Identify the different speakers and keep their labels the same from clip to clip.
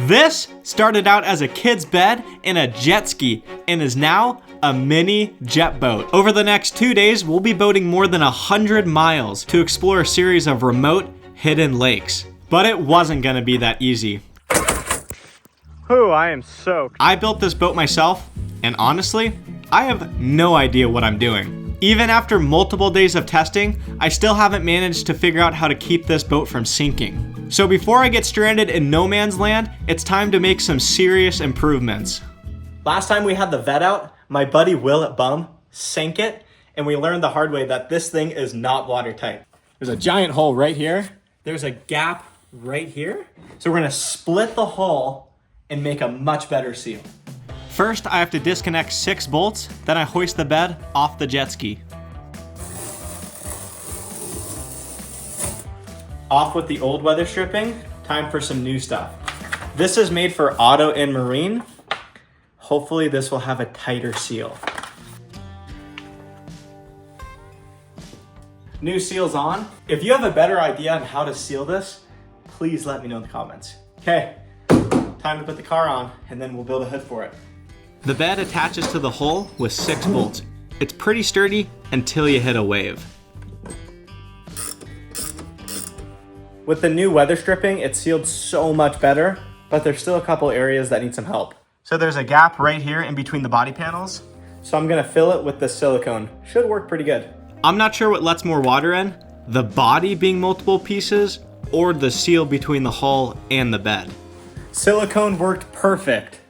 Speaker 1: This started out as a kid's bed in a jet ski and is now a mini jet boat. Over the next 2 days, we'll be boating more than 100 miles to explore a series of remote, hidden lakes. But it wasn't gonna be that easy. Whew, I am soaked. I built this boat myself, and honestly, I have no idea what I'm doing. Even after multiple days of testing, I still haven't managed to figure out how to keep this boat from sinking. So before I get stranded in no man's land, it's time to make some serious improvements. Last time we had the vet out, my buddy Will at Bum sank it, and we learned the hard way that this thing is not watertight. There's a giant hole right here. There's a gap right here. So we're gonna split the hull and make a much better seal. First, I have to disconnect 6 bolts, then I hoist the bed off the jet ski. Off with the old weather stripping, time for some new stuff. This is made for auto and marine. Hopefully this will have a tighter seal. New seals on. If you have a better idea on how to seal this, please let me know in the comments. Okay, time to put the car on and then we'll build a hood for it. The bed attaches to the hull with 6 bolts. It's pretty sturdy until you hit a wave. With the new weather stripping, it's sealed so much better, but there's still a couple areas that need some help. So there's a gap right here in between the body panels. So I'm gonna fill it with the silicone. Should work pretty good. I'm not sure what lets more water in, the body being multiple pieces or the seal between the hull and the bed. Silicone worked perfect.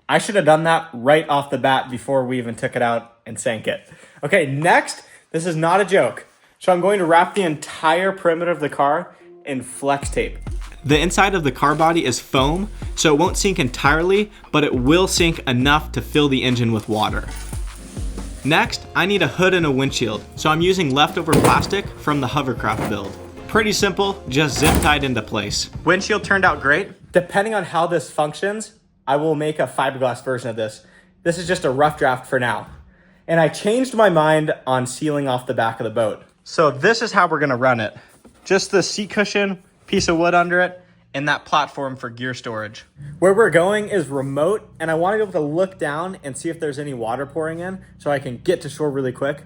Speaker 1: I should have done that right off the bat before we even took it out and sank it. Okay, next, this is not a joke. So I'm going to wrap the entire perimeter of the car in flex tape. The inside of the car body is foam, so it won't sink entirely, but it will sink enough to fill the engine with water. Next, I need a hood and a windshield, so I'm using leftover plastic from the hovercraft build. Pretty simple, just zip tied into place. Windshield turned out great. Depending on how this functions, I will make a fiberglass version of this. This is just a rough draft for now. And I changed my mind on sealing off the back of the boat. So this is how we're gonna run it. Just the seat cushion, piece of wood under it, and that platform for gear storage. Where we're going is remote, and I want to be able to look down and see if there's any water pouring in so I can get to shore really quick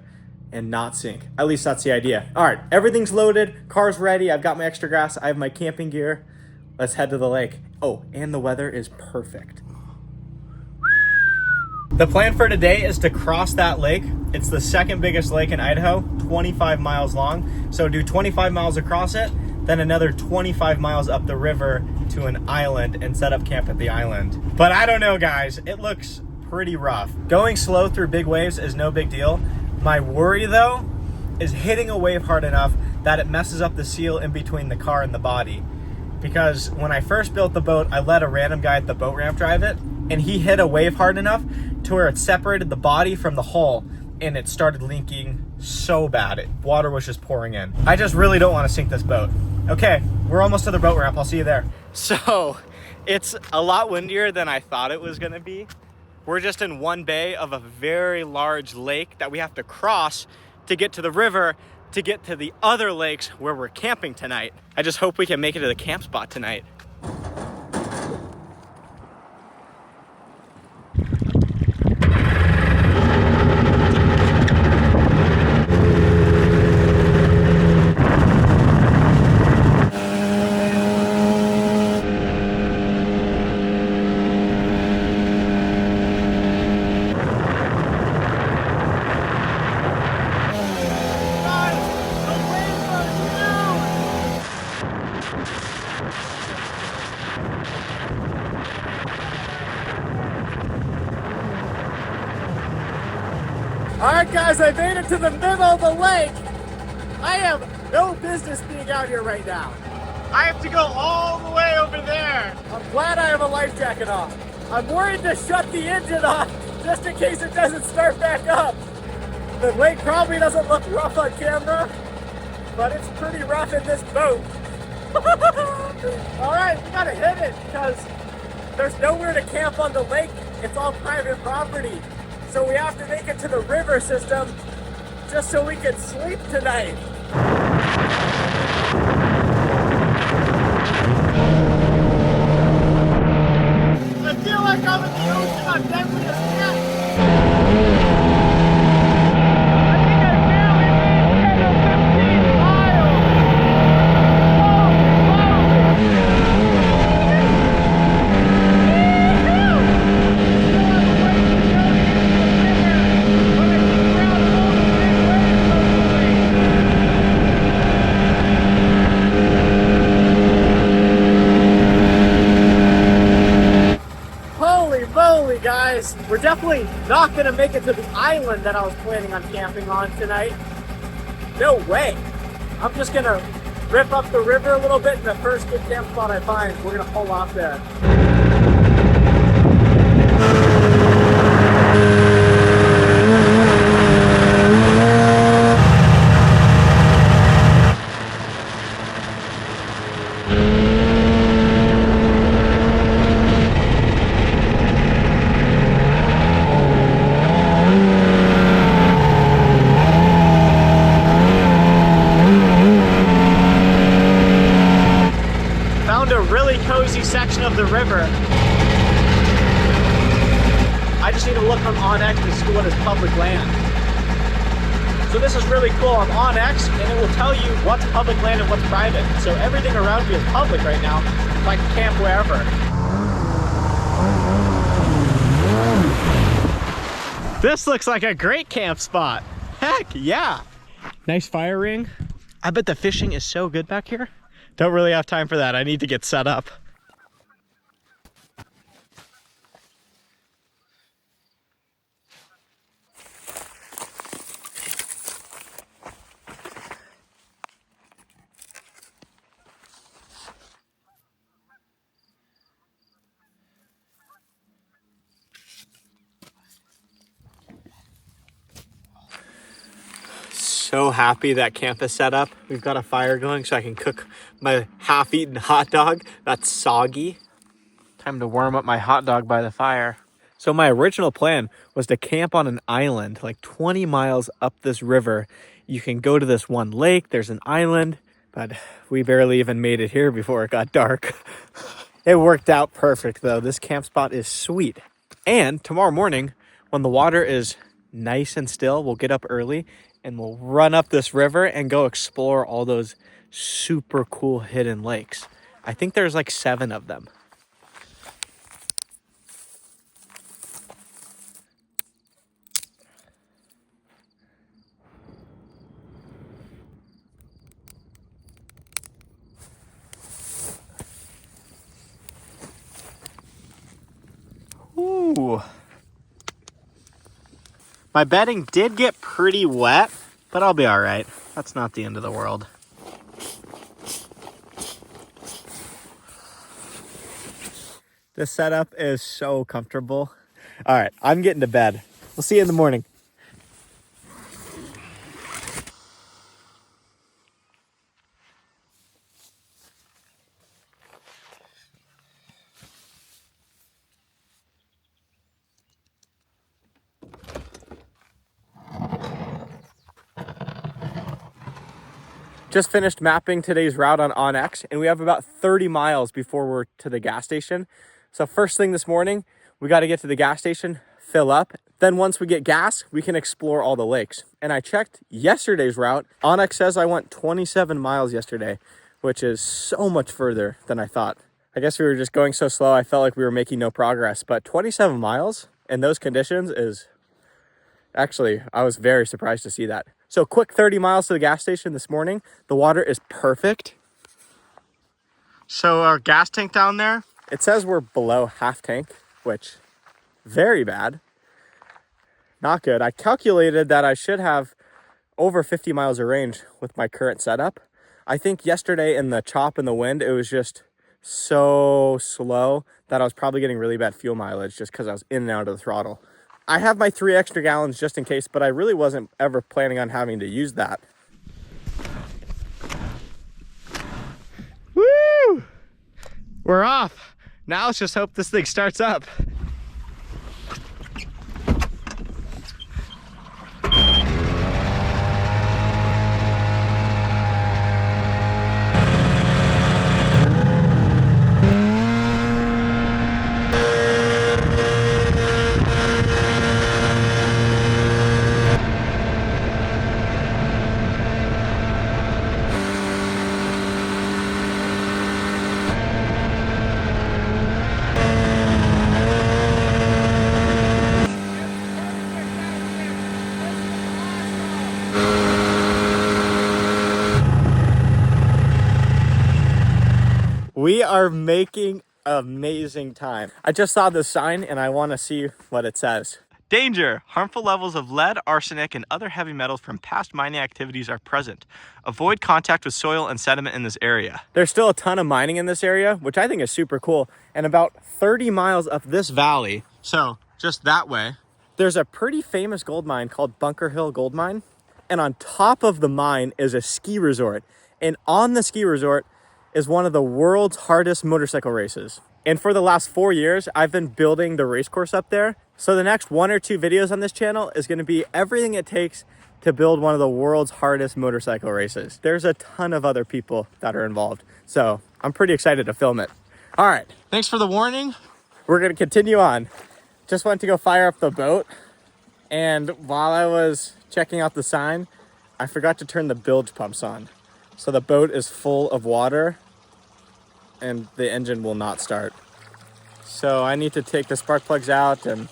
Speaker 1: and not sink. At least that's the idea. All right, everything's loaded, car's ready, I've got my extra gas, I have my camping gear. Let's head to the lake. Oh, and the weather is perfect. The plan for today is to cross that lake. It's the second biggest lake in Idaho, 25 miles long. So do 25 miles across it, then another 25 miles up the river to an island and set up camp at the island. But I don't know, guys, it looks pretty rough. Going slow through big waves is no big deal. My worry though is hitting a wave hard enough that it messes up the seal in between the car and the body. Because when I first built the boat, I let a random guy at the boat ramp drive it, and he hit a wave hard enough to where it separated the body from the hull, and it started leaking so bad. Water was just pouring in. I just really don't want to sink this boat. Okay, we're almost to the boat ramp. I'll see you there. So it's a lot windier than I thought it was gonna be. We're just in one bay of a very large lake that we have to cross to get to the river, to get to the other lakes where we're camping tonight. I just hope we can make it to the camp spot tonight.
Speaker 2: All right, guys, I made it to the middle of the lake. I have no business being out here right now.
Speaker 1: I have to go all the way over there.
Speaker 2: I'm glad I have a life jacket on. I'm worried to shut the engine off just in case it doesn't start back up. The lake probably doesn't look rough on camera, but it's pretty rough in this boat. All right, we gotta hit it because there's nowhere to camp on the lake. It's all private property. So we have to make it to the river system just so we can sleep tonight. guys, we're definitely not gonna make it to the island that I was planning on camping on tonight. No way. I'm just gonna rip up the river a little bit, and the first good camp spot I find, we're gonna pull off there. Found a really cozy section of the river. I just need to look on OnX to see what is public land. So this is really cool. I'm on X and it will tell you what's public land and what's private. So everything around me is public right now. So I can camp wherever. This looks like a great camp spot. Heck yeah. Nice fire ring. I bet the fishing is so good back here. Don't really have time for that. I need to get set up. So happy that camp is set up. We've got a fire going so I can cook my half-eaten hot dog that's soggy. Time to warm up my hot dog by the fire. So my original plan was to camp on an island like 20 miles up this river. You can go to this one lake, there's an island, but we barely even made it here before it got dark. It worked out perfect though. This camp spot is sweet. And tomorrow morning, when the water is nice and still, we'll get up early and we'll run up this river and go explore all those super cool hidden lakes. I think there's like 7 of them. Ooh. My bedding did get pretty wet, but I'll be all right. That's not the end of the world. This setup is so comfortable. All right, I'm getting to bed. We'll see you in the morning. Just finished mapping today's route on OnX, and we have about 30 miles before we're to the gas station. So first thing this morning, we got to get to the gas station, fill up. Then once we get gas, we can explore all the lakes. And I checked yesterday's route. OnX says I went 27 miles yesterday, which is so much further than I thought. I guess we were just going so slow, I felt like we were making no progress. But 27 miles in those conditions is... Actually, I was very surprised to see that. So quick 30 miles to the gas station this morning. The water is perfect. So our gas tank down there, it says we're below half tank, which very bad. Not good. I calculated that I should have over 50 miles of range with my current setup. I think yesterday in the chop and the wind, it was just so slow that I was probably getting really bad fuel mileage just because I was in and out of the throttle. I have my 3 extra gallons just in case, but I really wasn't ever planning on having to use that. Woo! We're off. Now let's just hope this thing starts up. We are making
Speaker 1: amazing time. I just saw this sign and I want to see what it says. Danger! Harmful levels of lead, arsenic, and other heavy metals from past mining activities are present. Avoid contact with soil and sediment in this area. There's still a ton of mining in this area, which I think is super cool. And about 30 miles up this valley, so just that way, there's a pretty famous gold mine called Bunker Hill Gold Mine. And on top of the mine is a ski resort. And on the ski resort is one of the world's hardest motorcycle races. And for the last 4 years, I've been building the race course up there. So the next 1 or 2 videos on this channel is gonna be everything it takes to build one of the world's hardest motorcycle races. There's a ton of other people that are involved. So I'm pretty excited to film it. All right, thanks for the warning. We're gonna continue on. Just went to go fire up the boat. And while I was checking out the sign, I forgot to turn the bilge pumps on. So the boat is full of water and the engine will not start. So I need to take the spark plugs out and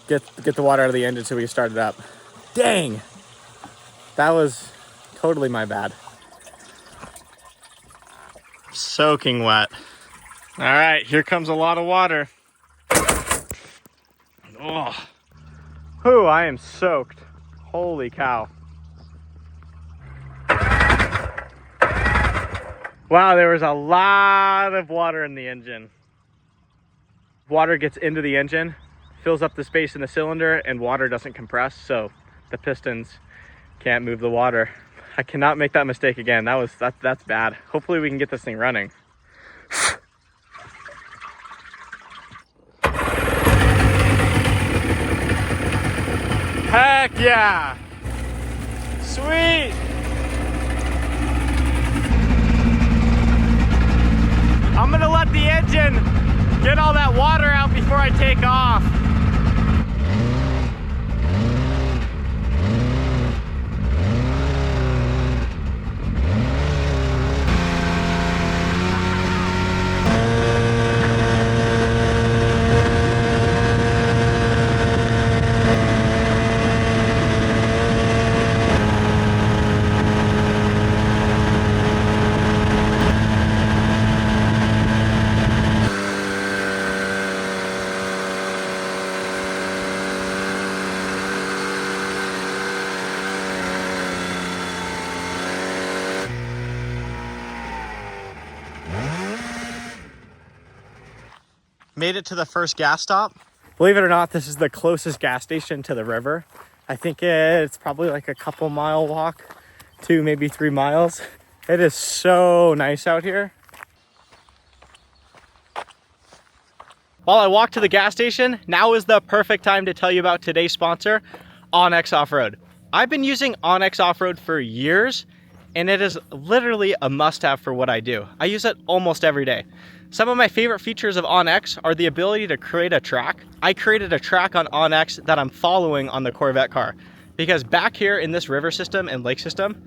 Speaker 1: get the water out of the engine so we can start it up. Dang, that was totally my bad. Soaking wet. All right, here comes a lot of water. Oh, whew, I am soaked. Holy cow. Wow, there was a lot of water in the engine. Water gets into the engine, fills up the space in the cylinder, and water doesn't compress, so the pistons can't move the water. I cannot make that mistake again. That's bad. Hopefully we can get this thing running. Heck yeah! Sweet! I'm gonna let the engine get all that water out before I take off. Made it to the first gas stop. Believe it or not, this is the closest gas station to the river. I think it's probably like a couple mile walk, 2, maybe 3 miles. It is so nice out here. While I walk to the gas station, now is the perfect time to tell you about today's sponsor, Onyx Off-Road. I've been using Onyx Off-Road for years, and it is literally a must-have for what I do. I use it almost every day. Some of my favorite features of OnX are the ability to create a track. I created a track on OnX that I'm following on the Corvette car, because back here in this river system and lake system,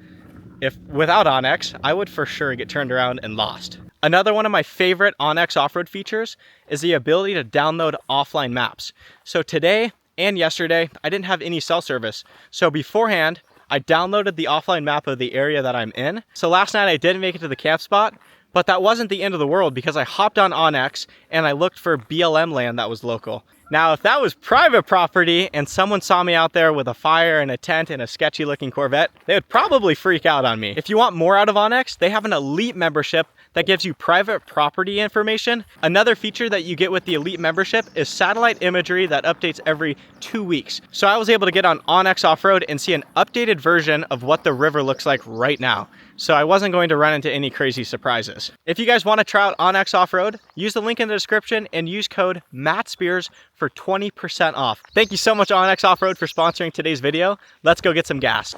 Speaker 1: if without OnX, I would for sure get turned around and lost. Another one of my favorite OnX off-road features is the ability to download offline maps. So today and yesterday, I didn't have any cell service. So beforehand, I downloaded the offline map of the area that I'm in. So last night I didn't make it to the camp spot, but that wasn't the end of the world because I hopped on OnX and I looked for BLM land that was local. Now, if that was private property and someone saw me out there with a fire and a tent and a sketchy looking Corvette, they would probably freak out on me. If you want more out of OnX, they have an elite membership that gives you private property information. Another feature that you get with the elite membership is satellite imagery that updates every 2 weeks. So I was able to get on OnX Off-Road and see an updated version of what the river looks like right now. So I wasn't going to run into any crazy surprises. If you guys want to try out OnX Off-Road, use the link in the description and use code MattSpears for 20% off. Thank you so much OnX Off-Road for sponsoring today's video. Let's go get some gas.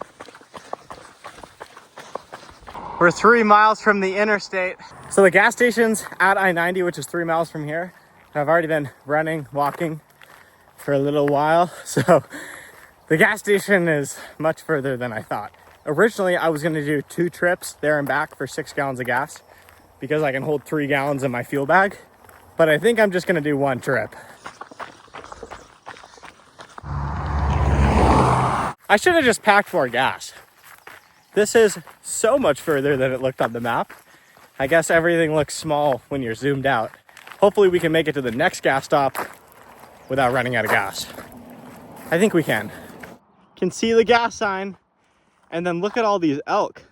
Speaker 1: We're 3 miles from the interstate. So the gas station's at I-90, which is 3 miles from here. I've already been running, walking for a little while. So the gas station is much further than I thought. Originally, I was gonna do 2 trips there and back for 6 gallons of gas because I can hold 3 gallons in my fuel bag. But I think I'm just gonna do 1 trip. I should have just packed more gas. This is so much further than it looked on the map. I guess everything looks small when you're zoomed out. Hopefully we can make it to the next gas stop without running out of gas. I think we can. Can see the gas sign, and then look at all these elk.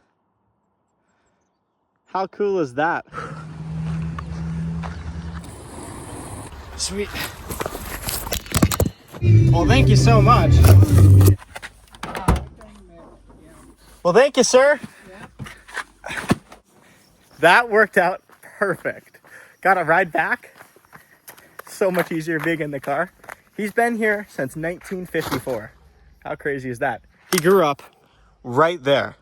Speaker 1: How cool is that? Sweet. Well, thank you so much. Well, thank you, sir. That worked out perfect. Got a ride back. So much easier being in the car. He's been here since 1954. How crazy is that? He grew up right there.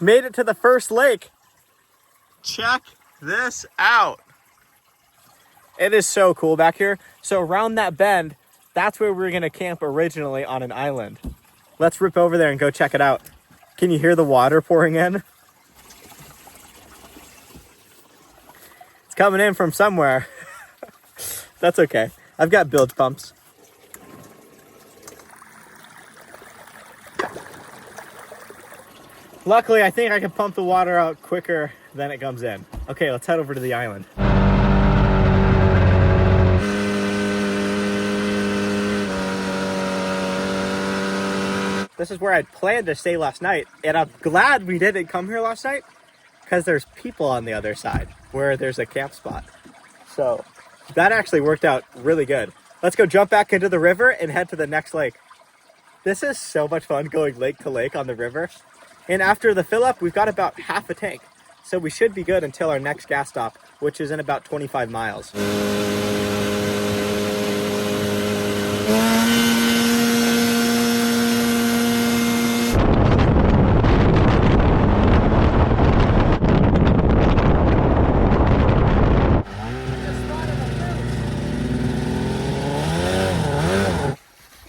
Speaker 1: Made it to the first lake. Check this out. It is so cool back here. So around that bend, that's where we were gonna camp originally on an island. Let's rip over there and go check it out. Can you hear the water pouring in? It's coming in from somewhere. That's okay. I've got bilge pumps. Luckily, I think I can pump the water out quicker than it comes in. Okay, let's head over to the island. This is where I'd planned to stay last night, and I'm glad we didn't come here last night because there's people on the other side where there's a camp spot. So that actually worked out really good. Let's go jump back into the river and head to the next lake. This is so much fun going lake to lake on the river. And after the fill up, we've got about half a tank. So we should be good until our next gas stop, which is in about 25 miles.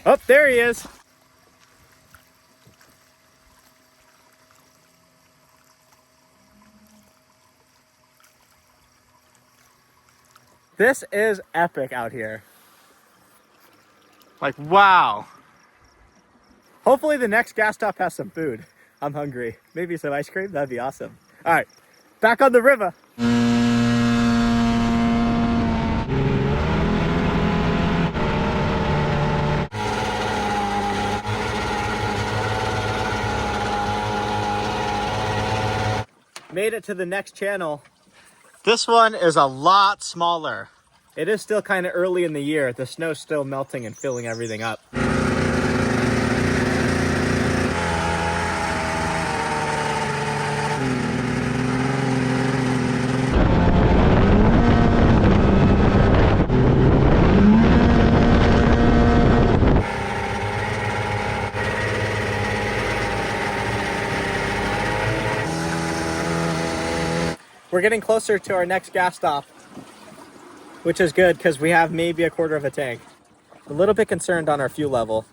Speaker 1: Oh, there he is. This is epic out here. Like, wow. Hopefully the next gas stop has some food. I'm hungry. Maybe some ice cream, that'd be awesome. All right, back on the river. Made it to the next channel. This one is a lot smaller. It is still kind of early in the year. The snow's still melting and filling everything up. We're getting closer to our next gas stop, which is good because we have maybe a quarter of a tank. A little bit concerned on our fuel level.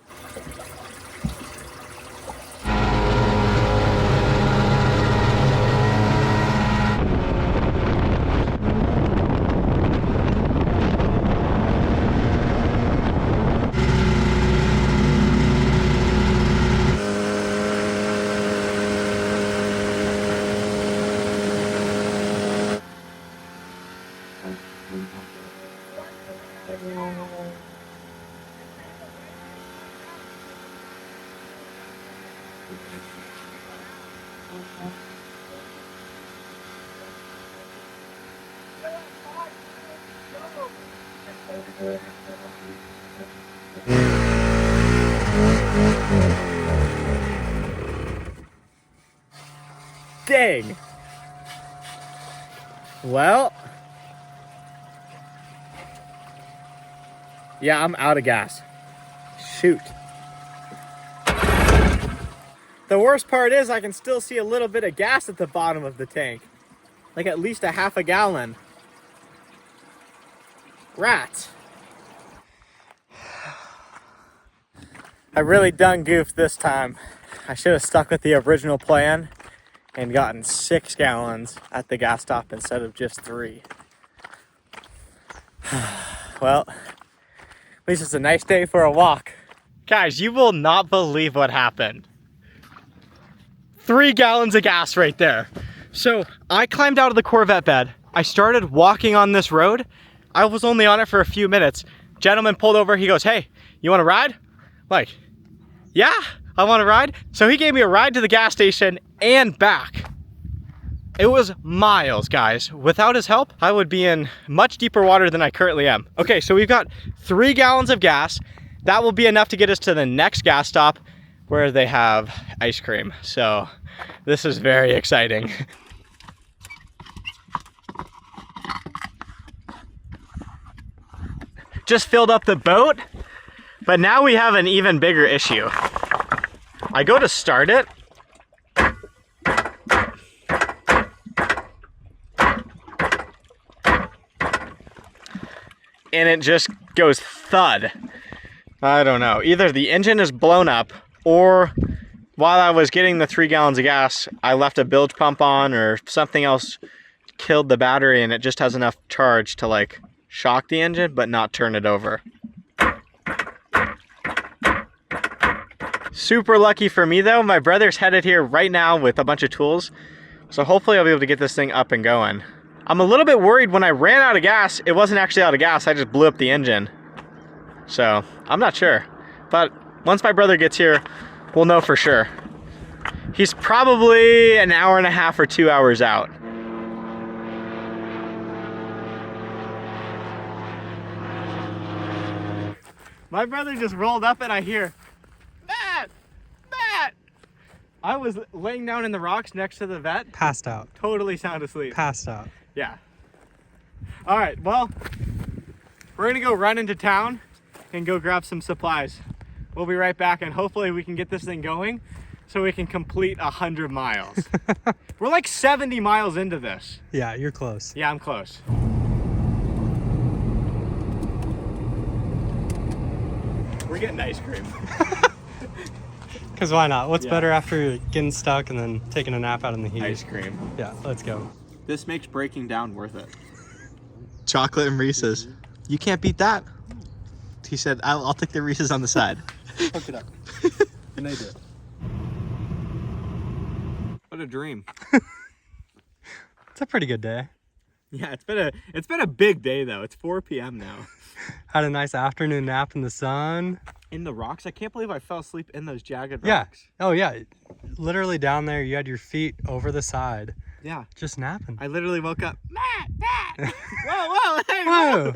Speaker 1: Dang. Well, yeah, I'm out of gas. Shoot. The worst part is I can still see a little bit of gas at the bottom of the tank. Like at least a half a gallon. Rats. I really done goofed this time. I should have stuck with the original plan and gotten 6 gallons at the gas stop instead of just 3. Well, at least it's a nice day for a walk. Guys, you will not believe what happened. 3 gallons of gas right there. So I climbed out of the Corvette bed. I started walking on this road. I was only on it for a few minutes. Gentleman pulled over. He goes, "Hey, you want to ride?" Like, yeah, I want to ride. So he gave me a ride to the gas station and back. It was miles, guys. Without his help, I would be in much deeper water than I currently am. Okay, so we've got 3 gallons of gas. That will be enough to get us to the next gas stop where they have ice cream. So this is very exciting. Just filled up the boat, but now we have an even bigger issue. I go to start it. And it just goes thud. I don't know. Either the engine is blown up, or while I was getting the 3 gallons of gas, I left a bilge pump on, or something else killed the battery and it just has enough charge to like shock the engine but not turn it over. Super lucky for me though, my brother's headed here right now with a bunch of tools, so hopefully I'll be able to get this thing up and going. I'm a little bit worried. When I ran out of gas, it wasn't actually out of gas, I just blew up the engine. So I'm not sure, but once my brother gets here, we'll know for sure. He's probably an hour and a half or 2 hours out. My brother just rolled up and I hear, "Matt! Matt!" I was laying down in the rocks next to the vet.
Speaker 3: Passed out.
Speaker 1: Totally sound asleep.
Speaker 3: Passed out.
Speaker 1: Yeah. All right, well, we're gonna go run into town and go grab some supplies. We'll be right back and hopefully we can get this thing going so we can complete 100 miles. We're like 70 miles into this.
Speaker 3: Yeah, you're close.
Speaker 1: Yeah, I'm close. We're getting ice cream.
Speaker 3: Because why not? What's
Speaker 1: Yeah.
Speaker 3: better after getting stuck and then taking a nap out in the heat?
Speaker 1: Ice cream.
Speaker 3: Yeah, let's go.
Speaker 1: This makes breaking down worth it. Chocolate and Reese's. You can't beat that. He said, I'll take the Reese's on the side.
Speaker 3: Hook it up. And I did.
Speaker 1: What a dream.
Speaker 3: It's a pretty good day.
Speaker 1: Yeah, it's been a big day though. It's 4 p.m. now.
Speaker 3: Had a nice afternoon nap in the sun.
Speaker 1: In the rocks? I can't believe I fell asleep in those jagged
Speaker 3: Yeah.
Speaker 1: rocks.
Speaker 3: Oh yeah. Literally down there, you had your feet over the side.
Speaker 1: Yeah.
Speaker 3: Just napping.
Speaker 1: I literally woke up. Matt! Whoa, hey, whoa!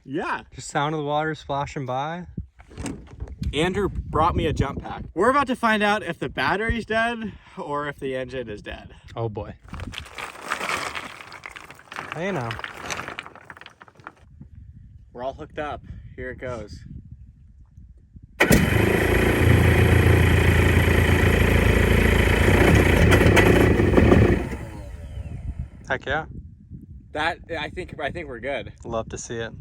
Speaker 1: Yeah.
Speaker 3: Just sound of the water splashing by.
Speaker 1: Andrew brought me a jump pack. We're about to find out if the battery's dead or if the engine is dead.
Speaker 3: Oh boy. Hey now.
Speaker 1: We're all hooked up. Here it goes.
Speaker 3: Heck yeah.
Speaker 1: That I think we're good.
Speaker 3: Love to see it.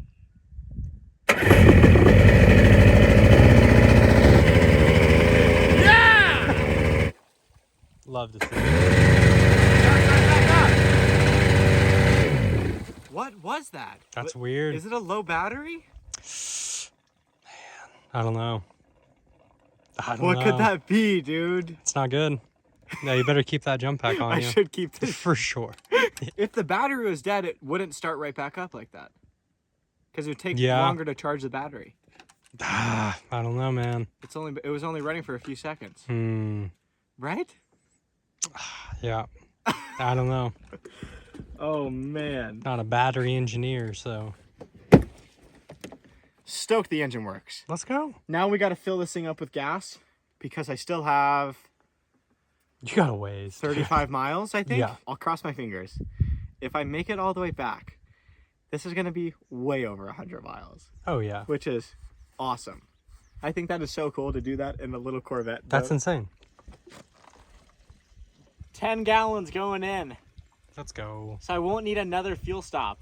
Speaker 1: Yeah!
Speaker 3: Love to see it.
Speaker 1: What was that?
Speaker 3: That's weird.
Speaker 1: Is it a low battery?
Speaker 3: I don't know.
Speaker 1: What could that be, dude?
Speaker 3: It's not good. No, you better keep that jump pack on
Speaker 1: I
Speaker 3: you.
Speaker 1: should keep this.
Speaker 3: For sure.
Speaker 1: If the battery was dead, it wouldn't start right back up like that. Because it would take
Speaker 3: Yeah.
Speaker 1: longer to charge the battery.
Speaker 3: I don't know, man.
Speaker 1: It was only running for a few seconds. Right?
Speaker 3: Yeah. I don't know.
Speaker 1: Oh man.
Speaker 3: Not a battery engineer, so.
Speaker 1: Stoked the engine works.
Speaker 3: Let's go.
Speaker 1: Now we got to fill this thing up with gas because I still have
Speaker 3: You got a ways.
Speaker 1: 35 miles, I think.
Speaker 3: Yeah.
Speaker 1: I'll cross my fingers. If I make it all the way back, this is going to be way over 100 miles,
Speaker 3: Oh, yeah.
Speaker 1: which is awesome. I think that is so cool to do that in a little Corvette.
Speaker 3: That's
Speaker 1: boat.
Speaker 3: insane.
Speaker 1: 10 gallons going in,
Speaker 3: Let's go.
Speaker 1: so I won't need another fuel stop.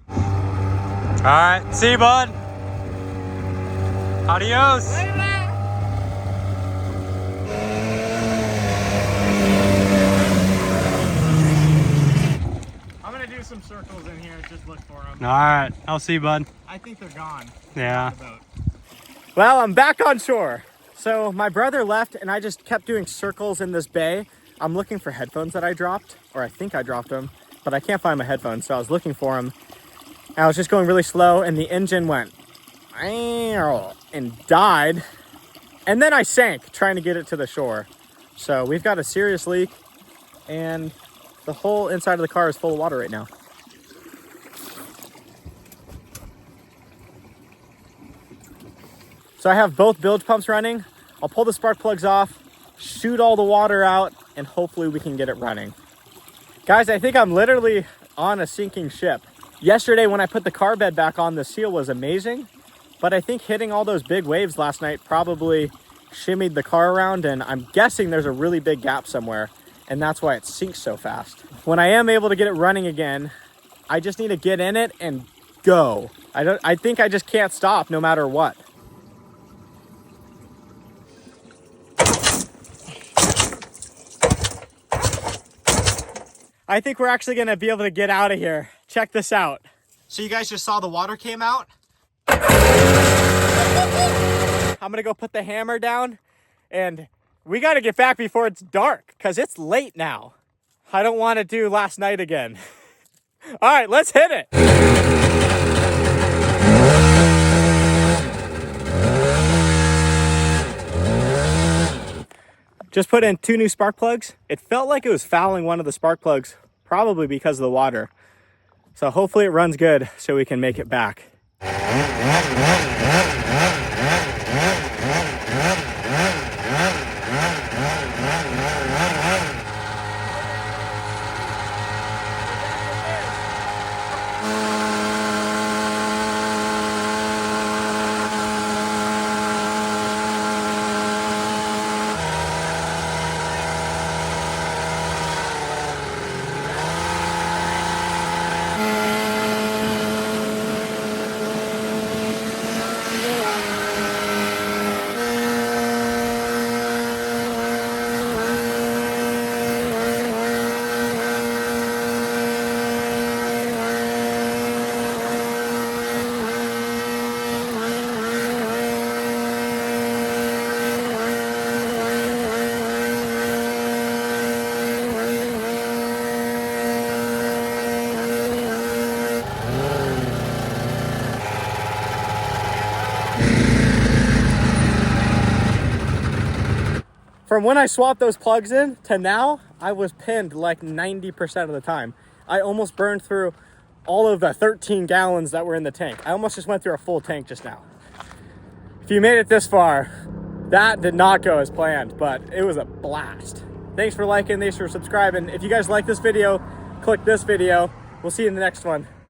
Speaker 3: All right. See you, bud. Adios.
Speaker 1: I'm gonna do some circles in here, just look for them.
Speaker 3: All right, I'll see you, bud.
Speaker 1: I think they're gone.
Speaker 3: Yeah.
Speaker 1: Well, I'm back on shore. So my brother left and I just kept doing circles in this bay. I'm looking for headphones that I dropped, or I think I dropped them, but I can't find my headphones, so I was looking for them. And I was just going really slow and the engine went and died. And then I sank trying to get it to the shore. So we've got a serious leak and the whole inside of the car is full of water right now. So I have both bilge pumps running. I'll pull the spark plugs off, shoot all the water out, and hopefully we can get it running. Guys, I think I'm literally on a sinking ship. Yesterday when I put the car bed back on, the seal was amazing, but I think hitting all those big waves last night probably shimmied the car around, and I'm guessing there's a really big gap somewhere, and that's why it sinks so fast. When I am able to get it running again, I just need to get in it and go. I think I just can't stop no matter what. I think we're actually gonna be able to get out of here. Check this out. So you guys just saw the water came out. I'm gonna go put the hammer down and we gotta get back before it's dark because it's late now. I don't wanna do last night again. All right, let's hit it. Just put in 2 new spark plugs. It felt like it was fouling one of the spark plugs, probably because of the water. So hopefully it runs good so we can make it back. From when I swapped those plugs in to now, I was pinned like 90% of the time. I almost burned through all of the 13 gallons that were in the tank. I almost just went through a full tank just now. If you made it this far, that did not go as planned, but it was a blast. Thanks for liking, thanks for subscribing. If you guys like this video, click this video. We'll see you in the next one.